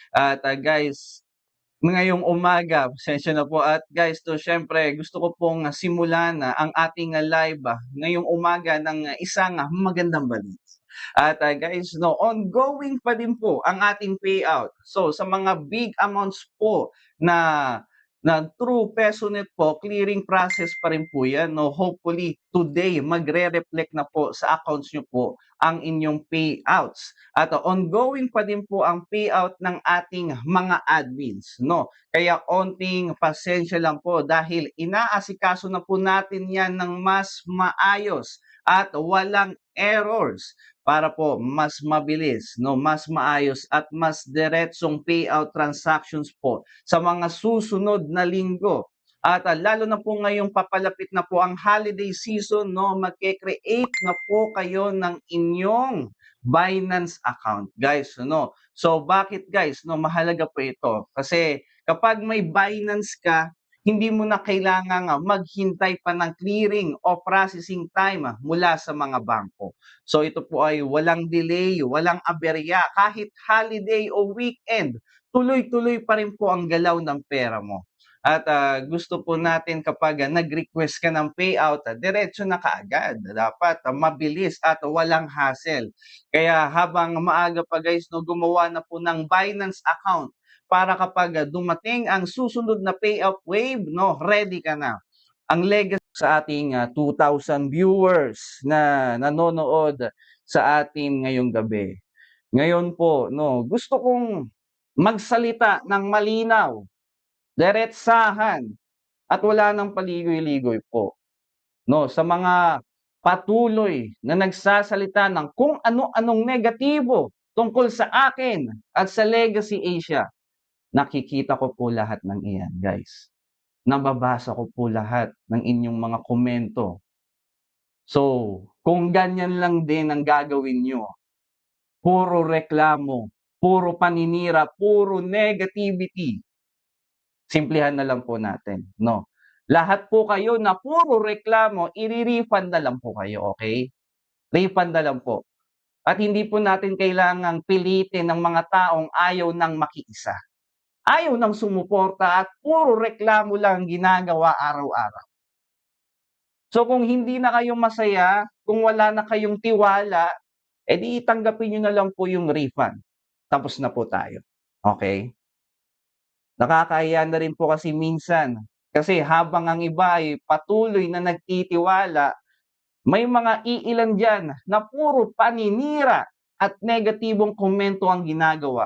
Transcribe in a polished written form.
At guys, ngayong umaga, pasensya na po. At guys, to syempre, gusto ko pong simulan ang ating live ngayong umaga ng isang magandang balita. At guys, no, ongoing pa din po ang ating payout. So sa mga big amounts po na through PesoNet po, clearing process pa rin po yan. No? Hopefully, today, magre-reflect na po sa accounts nyo po ang inyong payouts. At ongoing pa din po ang payout ng ating mga admins. No? Kaya onting pasensya lang po dahil inaasikaso na po natin yan ng mas maayos at walang errors para po mas mabilis, no, mas maayos at mas diretsong payout transactions po sa mga susunod na linggo. At lalo na po ngayong papalapit na po ang holiday season, no, magke-create na po kayo ng inyong Binance account, guys, no. So bakit guys, no, mahalaga po ito? Kasi kapag may Binance ka, hindi mo na kailangang maghintay pa ng clearing o processing time mula sa mga bangko. So ito po ay walang delay, walang aberya, kahit holiday o weekend, tuloy-tuloy pa rin po ang galaw ng pera mo. At gusto po natin kapag nag-request ka ng payout, diretso na kaagad. Dapat mabilis at walang hassle. Kaya habang maaga pa guys, no, gumawa na po ng Binance account para kapag dumating ang susunod na payout wave, no, ready ka na. Ang legacy sa ating 2,000 viewers na nanonood sa atin ngayong gabi. Ngayon po, no, gusto kong magsalita ng malinaw, diretsahan, at wala nang paligoy-ligoy po. No, sa mga patuloy na nagsasalita ng kung ano-anong negatibo tungkol sa akin at sa Legacy Asia, nakikita ko po lahat ng iyan, guys. Nababasa ko po lahat ng inyong mga komento. So, kung ganyan lang din ang gagawin nyo, puro reklamo, puro paninira, puro negativity, simplihan na lang po natin, no? Lahat po kayo na puro reklamo, i-refund na lang po kayo, okay? Refund na lang po. At hindi po natin kailangang pilitin ng mga taong ayaw nang makiisa. Ayaw nang sumuporta at puro reklamo lang ginagawa araw-araw. So kung hindi na kayo masaya, kung wala na kayong tiwala, edi tanggapin nyo na lang po yung refund. Tapos na po tayo. Okay? Nakakahiya na rin po kasi minsan. Kasi habang ang iba ay patuloy na nagtitiwala, may mga iilan dyan na puro paninira at negatibong komento ang ginagawa.